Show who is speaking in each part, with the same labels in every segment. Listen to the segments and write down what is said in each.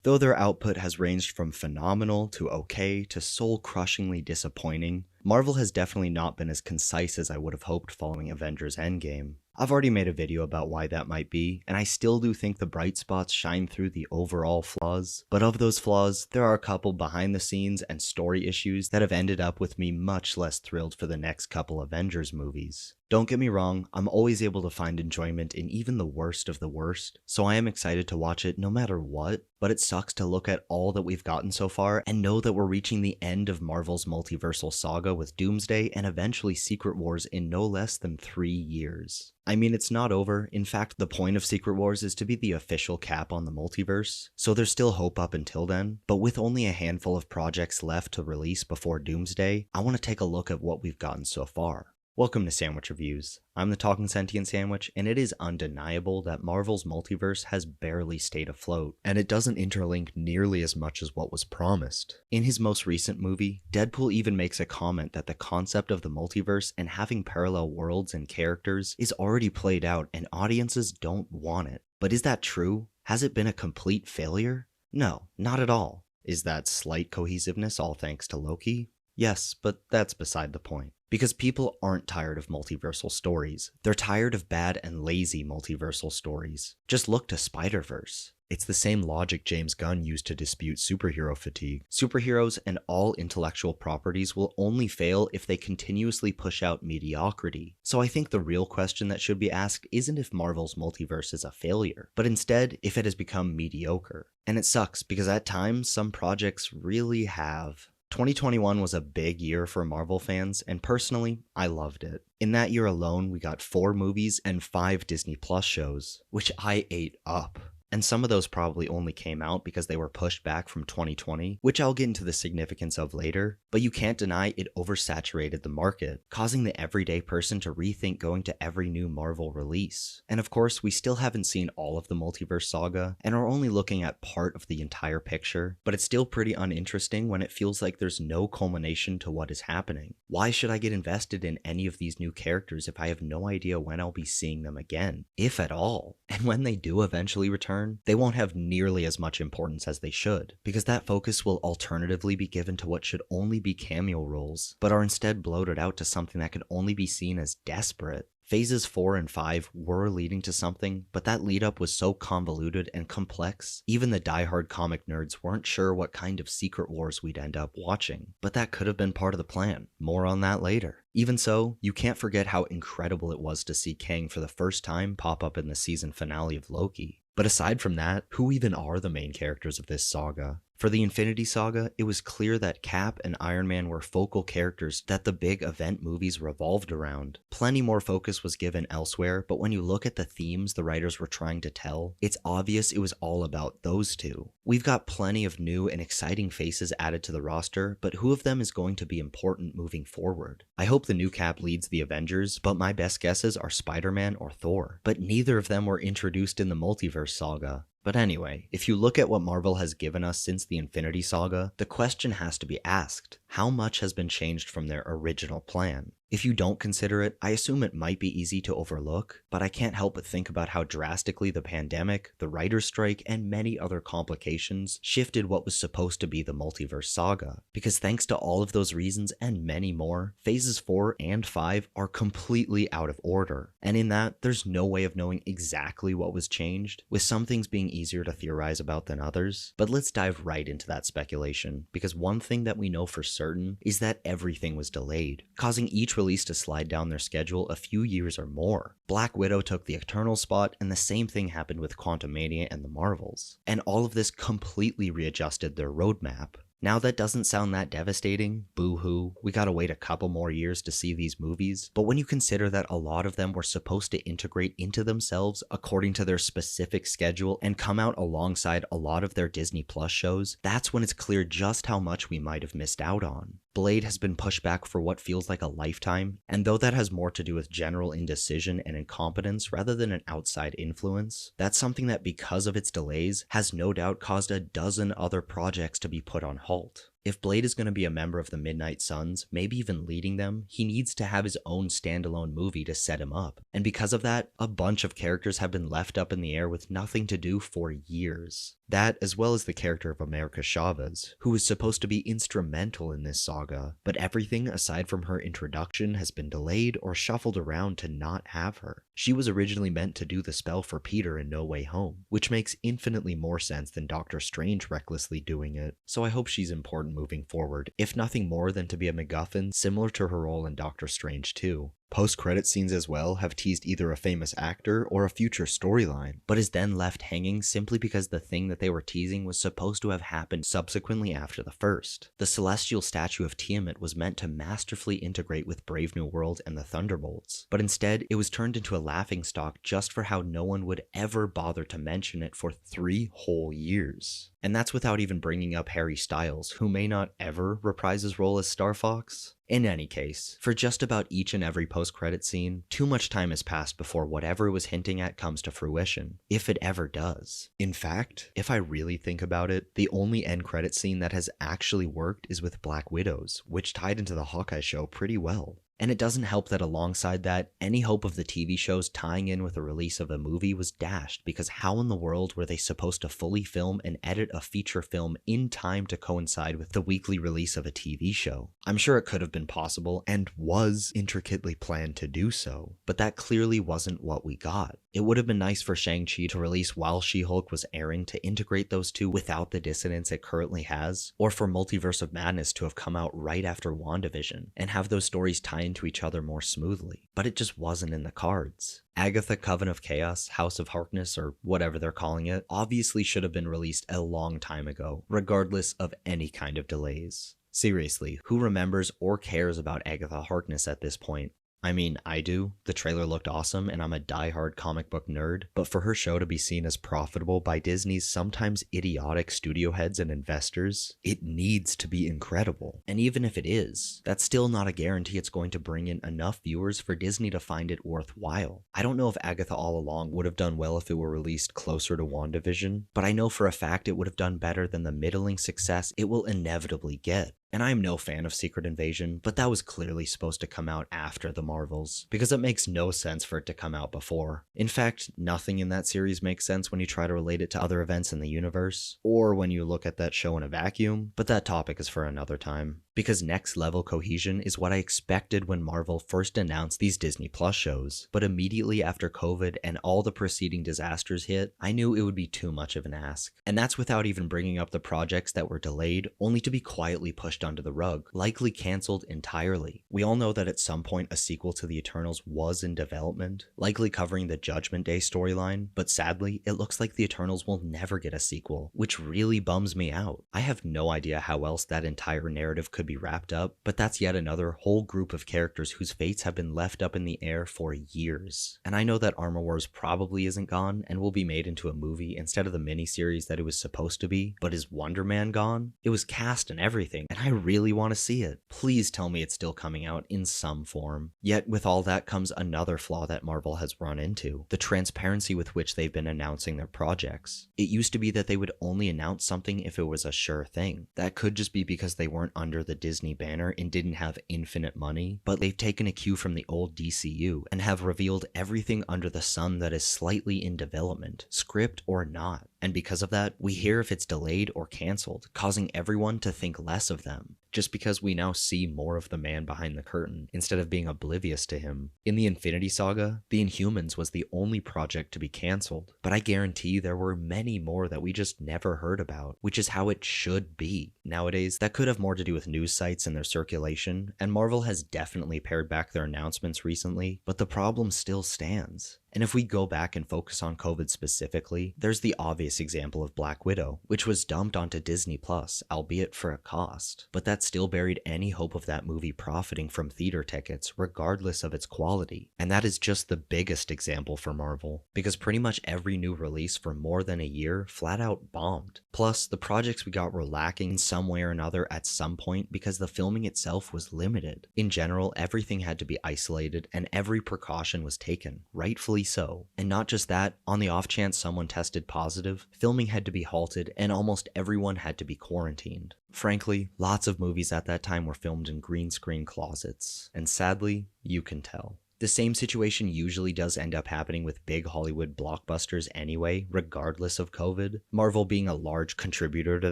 Speaker 1: Though their output has ranged from phenomenal to okay to soul-crushingly disappointing, Marvel has definitely not been as concise as I would have hoped following Avengers Endgame. I've already made a video about why that might be, and I still do think the bright spots shine through the overall flaws, but of those flaws, there are a couple behind the scenes and story issues that have ended up with me much less thrilled for the next couple Avengers movies. Don't get me wrong, I'm always able to find enjoyment in even the worst of the worst, so I am excited to watch it no matter what, but it sucks to look at all that we've gotten so far and know that we're reaching the end of Marvel's multiversal saga with Doomsday and eventually Secret Wars in no less than 3 years. I mean, it's not over. In fact, the point of Secret Wars is to be the official cap on the multiverse, so there's still hope up until then, but with only a handful of projects left to release before Doomsday, I want to take a look at what we've gotten so far. Welcome to Sandwich Reviews. I'm the Talking Sentient Sandwich, and it is undeniable that Marvel's multiverse has barely stayed afloat, and it doesn't interlink nearly as much as what was promised. In his most recent movie, Deadpool even makes a comment that the concept of the multiverse and having parallel worlds and characters is already played out and audiences don't want it. But is that true? Has it been a complete failure? No, not at all. Is that slight cohesiveness all thanks to Loki? Yes, but that's beside the point. Because people aren't tired of multiversal stories. They're tired of bad and lazy multiversal stories. Just look to Spider-Verse. It's the same logic James Gunn used to dispute superhero fatigue. Superheroes and all intellectual properties will only fail if they continuously push out mediocrity. So I think the real question that should be asked isn't if Marvel's multiverse is a failure, but instead if it has become mediocre. And it sucks because at times some projects really have. 2021 was a big year for Marvel fans, and personally, I loved it. In that year alone, we got 4 movies and 5 Disney Plus shows, which I ate up. And some of those probably only came out because they were pushed back from 2020, which I'll get into the significance of later, but you can't deny it oversaturated the market, causing the everyday person to rethink going to every new Marvel release. And of course, we still haven't seen all of the multiverse saga, and are only looking at part of the entire picture, but it's still pretty uninteresting when it feels like there's no culmination to what is happening. Why should I get invested in any of these new characters if I have no idea when I'll be seeing them again, if at all? And when they do eventually return, they won't have nearly as much importance as they should, because that focus will alternatively be given to what should only be cameo roles, but are instead bloated out to something that can only be seen as desperate. Phases 4 and 5 were leading to something, but that lead up was so convoluted and complex, even the diehard comic nerds weren't sure what kind of Secret Wars we'd end up watching. But that could have been part of the plan. More on that later. Even so, you can't forget how incredible it was to see Kang for the first time pop up in the season finale of Loki. But aside from that, who even are the main characters of this saga? For the Infinity Saga, it was clear that Cap and Iron Man were focal characters that the big event movies revolved around. Plenty more focus was given elsewhere, but when you look at the themes the writers were trying to tell, it's obvious it was all about those two. We've got plenty of new and exciting faces added to the roster, but who of them is going to be important moving forward? I hope the new Cap leads the Avengers, but my best guesses are Spider-Man or Thor. But neither of them were introduced in the Multiverse saga. But anyway, if you look at what Marvel has given us since the Infinity Saga, the question has to be asked: how much has been changed from their original plan? If you don't consider it, I assume it might be easy to overlook, but I can't help but think about how drastically the pandemic, the writer's strike, and many other complications shifted what was supposed to be the multiverse saga. Because thanks to all of those reasons and many more, phases 4 and 5 are completely out of order. And in that, there's no way of knowing exactly what was changed, with some things being easier to theorize about than others. But let's dive right into that speculation, because one thing that we know for certain is that everything was delayed, causing each release to slide down their schedule a few years or more. Black Widow took the Eternal spot, and the same thing happened with Quantumania and the Marvels. And all of this completely readjusted their roadmap. Now that doesn't sound that devastating, boo-hoo, we gotta wait a couple more years to see these movies, but when you consider that a lot of them were supposed to integrate into themselves according to their specific schedule and come out alongside a lot of their Disney Plus shows, that's when it's clear just how much we might have missed out on. Blade has been pushed back for what feels like a lifetime, and though that has more to do with general indecision and incompetence rather than an outside influence, that's something that because of its delays has no doubt caused a dozen other projects to be put on halt. If Blade is going to be a member of the Midnight Suns, maybe even leading them, he needs to have his own standalone movie to set him up. And because of that, a bunch of characters have been left up in the air with nothing to do for years. That, as well as the character of America Chavez, who was supposed to be instrumental in this saga, but everything aside from her introduction has been delayed or shuffled around to not have her. She was originally meant to do the spell for Peter in No Way Home, which makes infinitely more sense than Doctor Strange recklessly doing it, so I hope she's important moving forward, if nothing more than to be a MacGuffin similar to her role in Doctor Strange 2. Post-credit scenes as well have teased either a famous actor or a future storyline, but is then left hanging simply because the thing that they were teasing was supposed to have happened subsequently after the first. The celestial statue of Tiamat was meant to masterfully integrate with Brave New World and the Thunderbolts, but instead it was turned into a laughingstock just for how no one would ever bother to mention it for 3 whole years. And that's without even bringing up Harry Styles, who may not ever reprise his role as Star Fox. In any case, for just about each and every post-credit scene, too much time has passed before whatever it was hinting at comes to fruition, if it ever does. In fact, if I really think about it, the only end credit scene that has actually worked is with Black Widow's, which tied into the Hawkeye show pretty well. And it doesn't help that alongside that, any hope of the TV shows tying in with the release of a movie was dashed, because how in the world were they supposed to fully film and edit a feature film in time to coincide with the weekly release of a TV show? I'm sure it could have been possible, and was intricately planned to do so, but that clearly wasn't what we got. It would have been nice for Shang-Chi to release while She-Hulk was airing to integrate those two without the dissonance it currently has, or for Multiverse of Madness to have come out right after WandaVision, and have those stories tie into each other more smoothly, but it just wasn't in the cards. Agatha Coven of Chaos, House of Harkness, or whatever they're calling it, obviously should have been released a long time ago, regardless of any kind of delays. Seriously, who remembers or cares about Agatha Harkness at this point? I mean, I do. The trailer looked awesome, and I'm a die-hard comic book nerd, but for her show to be seen as profitable by Disney's sometimes idiotic studio heads and investors, it needs to be incredible. And even if it is, that's still not a guarantee it's going to bring in enough viewers for Disney to find it worthwhile. I don't know if Agatha All Along would have done well if it were released closer to WandaVision, but I know for a fact it would have done better than the middling success it will inevitably get. And I am no fan of Secret Invasion, but that was clearly supposed to come out after the Marvels, because it makes no sense for it to come out before. In fact, nothing in that series makes sense when you try to relate it to other events in the universe, or when you look at that show in a vacuum, but that topic is for another time. Because next level cohesion is what I expected when Marvel first announced these Disney Plus shows, but immediately after COVID and all the preceding disasters hit, I knew it would be too much of an ask. And that's without even bringing up the projects that were delayed, only to be quietly pushed under the rug, likely cancelled entirely. We all know that at some point a sequel to the Eternals was in development, likely covering the Judgment Day storyline, but sadly, it looks like the Eternals will never get a sequel, which really bums me out. I have no idea how else that entire narrative could be wrapped up, but that's yet another whole group of characters whose fates have been left up in the air for years. And I know that Armor Wars probably isn't gone and will be made into a movie instead of the miniseries that it was supposed to be, but is Wonder Man gone? It was cast and everything, and I really want to see it. Please tell me it's still coming out in some form. Yet with all that comes another flaw that Marvel has run into: the transparency with which they've been announcing their projects. It used to be that they would only announce something if it was a sure thing. That could just be because they weren't under the Disney banner and didn't have infinite money, but they've taken a cue from the old DCU and have revealed everything under the sun that is slightly in development, script or not. And because of that, we hear if it's delayed or cancelled, causing everyone to think less of them, just because we now see more of the man behind the curtain instead of being oblivious to him. In the Infinity Saga, the Inhumans was the only project to be cancelled, but I guarantee there were many more that we just never heard about, which is how it should be. Nowadays, that could have more to do with news sites and their circulation, and Marvel has definitely pared back their announcements recently, but the problem still stands. And if we go back and focus on COVID specifically, there's the obvious example of Black Widow, which was dumped onto Disney Plus, albeit for a cost. But that still buried any hope of that movie profiting from theater tickets, regardless of its quality. And that is just the biggest example for Marvel, because pretty much every new release for more than a year flat out bombed. Plus, the projects we got were lacking in some way or another at some point because the filming itself was limited. In general, everything had to be isolated and every precaution was taken, rightfully so. And not just that, on the off chance someone tested positive, filming had to be halted and almost everyone had to be quarantined. Frankly, lots of movies at that time were filmed in green screen closets, and sadly, you can tell. The same situation usually does end up happening with big Hollywood blockbusters anyway, regardless of COVID, Marvel being a large contributor to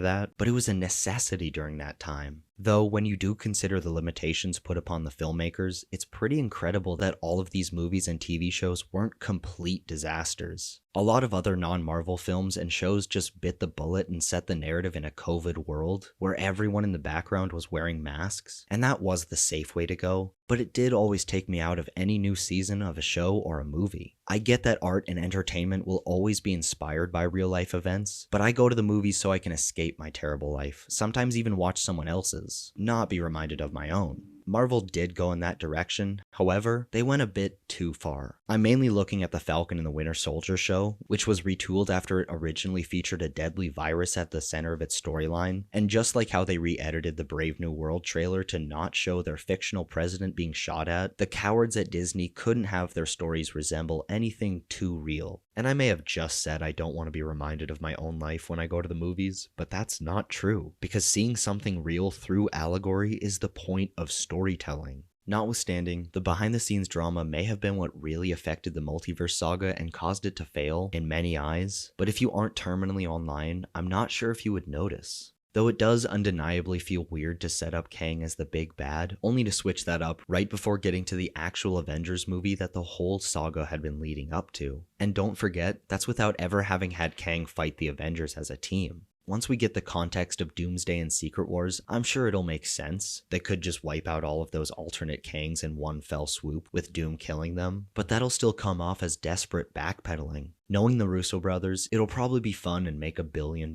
Speaker 1: that, but it was a necessity during that time. Though, when you do consider the limitations put upon the filmmakers, it's pretty incredible that all of these movies and TV shows weren't complete disasters. A lot of other non-Marvel films and shows just bit the bullet and set the narrative in a COVID world, where everyone in the background was wearing masks, and that was the safe way to go, but it did always take me out of any new season of a show or a movie. I get that art and entertainment will always be inspired by real-life events, but I go to the movies so I can escape my terrible life, sometimes even watch someone else's, not be reminded of my own. Marvel did go in that direction, however, they went a bit too far. I'm mainly looking at the Falcon and the Winter Soldier show, which was retooled after it originally featured a deadly virus at the center of its storyline, and just like how they re-edited the Brave New World trailer to not show their fictional president being shot at, the cowards at Disney couldn't have their stories resemble anything too real. And I may have just said I don't want to be reminded of my own life when I go to the movies, but that's not true, because seeing something real through allegory is the point of storytelling. Notwithstanding, the behind-the-scenes drama may have been what really affected the multiverse saga and caused it to fail in many eyes, but if you aren't terminally online, I'm not sure if you would notice. Though it does undeniably feel weird to set up Kang as the big bad, only to switch that up right before getting to the actual Avengers movie that the whole saga had been leading up to. And don't forget, that's without ever having had Kang fight the Avengers as a team. Once we get the context of Doomsday and Secret Wars, I'm sure it'll make sense. They could just wipe out all of those alternate Kangs in one fell swoop, with Doom killing them, but that'll still come off as desperate backpedaling. Knowing the Russo brothers, it'll probably be fun and make $1 billion,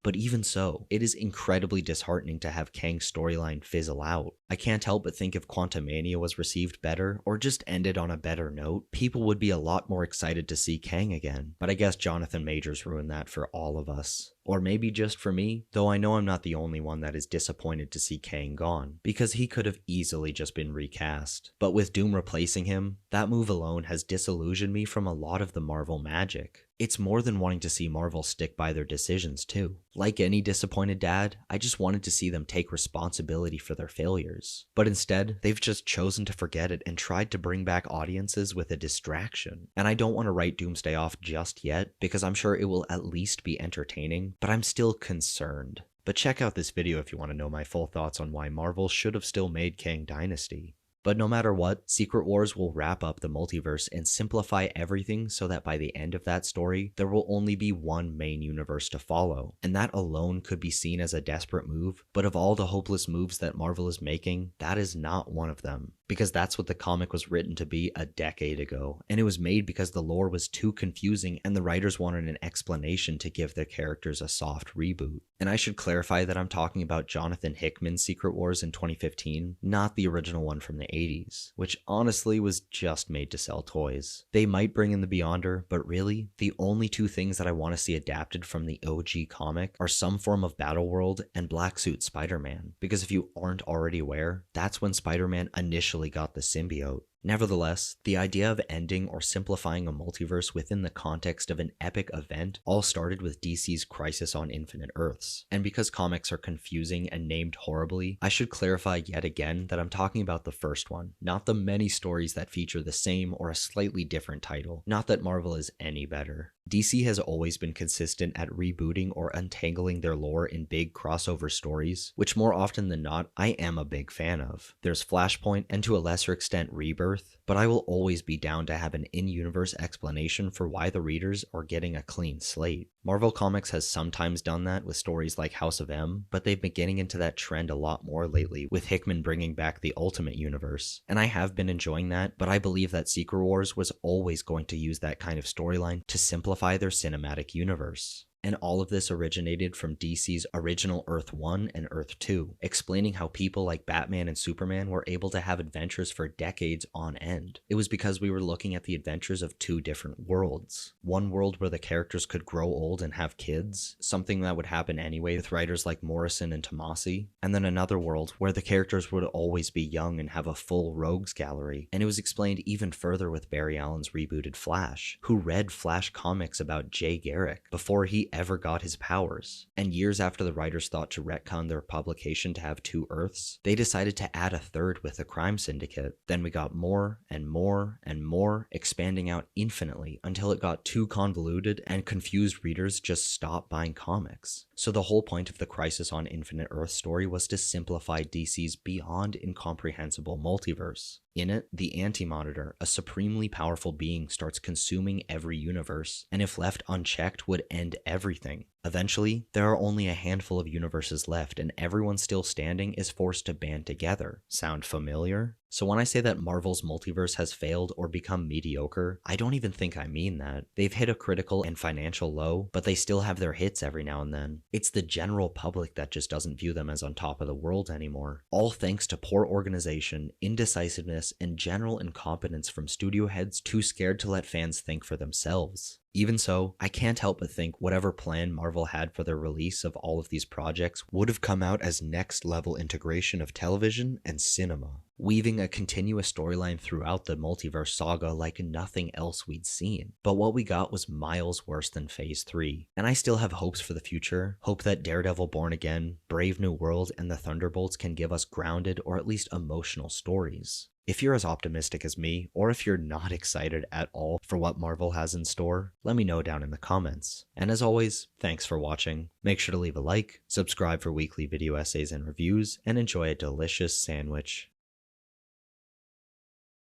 Speaker 1: but even so, it is incredibly disheartening to have Kang's storyline fizzle out. I can't help but think if Quantumania was received better, or just ended on a better note, people would be a lot more excited to see Kang again. But I guess Jonathan Majors ruined that for all of us. Or maybe just for me, though I know I'm not the only one that is disappointed to see Kang gone, because he could have easily just been recast. But with Doom replacing him, that move alone has disillusioned me from a lot of the Marvel magic. It's more than wanting to see Marvel stick by their decisions too. Like any disappointed dad, I just wanted to see them take responsibility for their failures. But instead, they've just chosen to forget it and tried to bring back audiences with a distraction. And I don't want to write Doomsday off just yet, because I'm sure it will at least be entertaining, but I'm still concerned. But check out this video if you want to know my full thoughts on why Marvel should have still made Kang Dynasty. But no matter what, Secret Wars will wrap up the multiverse and simplify everything so that by the end of that story, there will only be one main universe to follow. And that alone could be seen as a desperate move, but of all the hopeless moves that Marvel is making, that is not one of them. Because that's what the comic was written to be a decade ago, and it was made because the lore was too confusing and the writers wanted an explanation to give their characters a soft reboot. And I should clarify that I'm talking about Jonathan Hickman's Secret Wars in 2015, not the original one from the 80s, which honestly was just made to sell toys. They might bring in the Beyonder, but really, the only two things that I want to see adapted from the OG comic are some form of Battleworld and Black Suit Spider-Man, because if you aren't already aware, that's when Spider-Man initially got the symbiote. Nevertheless, the idea of ending or simplifying a multiverse within the context of an epic event all started with DC's Crisis on Infinite Earths. And because comics are confusing and named horribly, I should clarify yet again that I'm talking about the first one, not the many stories that feature the same or a slightly different title. Not that Marvel is any better. DC has always been consistent at rebooting or untangling their lore in big crossover stories, which more often than not, I am a big fan of. There's Flashpoint and to a lesser extent Rebirth, but I will always be down to have an in-universe explanation for why the readers are getting a clean slate. Marvel Comics has sometimes done that with stories like House of M, but they've been getting into that trend a lot more lately, with Hickman bringing back the Ultimate Universe. And I have been enjoying that, but I believe that Secret Wars was always going to use that kind of storyline to simplify their cinematic universe. And all of this originated from DC's original Earth 1 and Earth 2, explaining how people like Batman and Superman were able to have adventures for decades on end. It was because we were looking at the adventures of two different worlds. One world where the characters could grow old and have kids, something that would happen anyway with writers like Morrison and Tomasi, and then another world where the characters would always be young and have a full rogues gallery. And it was explained even further with Barry Allen's rebooted Flash, who read Flash comics about Jay Garrick before he ever got his powers. And years after the writers thought to retcon their publication to have 2 Earths, they decided to add a third with a crime syndicate. Then we got more and more and more, expanding out infinitely until it got too convoluted and confused readers just stopped buying comics. So the whole point of the Crisis on Infinite Earth story was to simplify DC's beyond incomprehensible multiverse. In it, the Anti-Monitor, a supremely powerful being, starts consuming every universe, and if left unchecked would end everything. Eventually, there are only a handful of universes left, and everyone still standing is forced to band together. Sound familiar? So when I say that Marvel's multiverse has failed or become mediocre, I don't even think I mean that. They've hit a critical and financial low, but they still have their hits every now and then. It's the general public that just doesn't view them as on top of the world anymore. All thanks to poor organization, indecisiveness, and general incompetence from studio heads too scared to let fans think for themselves. Even so, I can't help but think whatever plan Marvel had for the release of all of these projects would have come out as next-level integration of television and cinema, weaving a continuous storyline throughout the multiverse saga like nothing else we'd seen. But what we got was miles worse than Phase 3, and I still have hopes for the future, hope that Daredevil Born Again, Brave New World, and the Thunderbolts can give us grounded or at least emotional stories. If you're as optimistic as me, or if you're not excited at all for what Marvel has in store, let me know down in the comments. And as always, thanks for watching. Make sure to leave a like, subscribe for weekly video essays and reviews, and enjoy a delicious sandwich.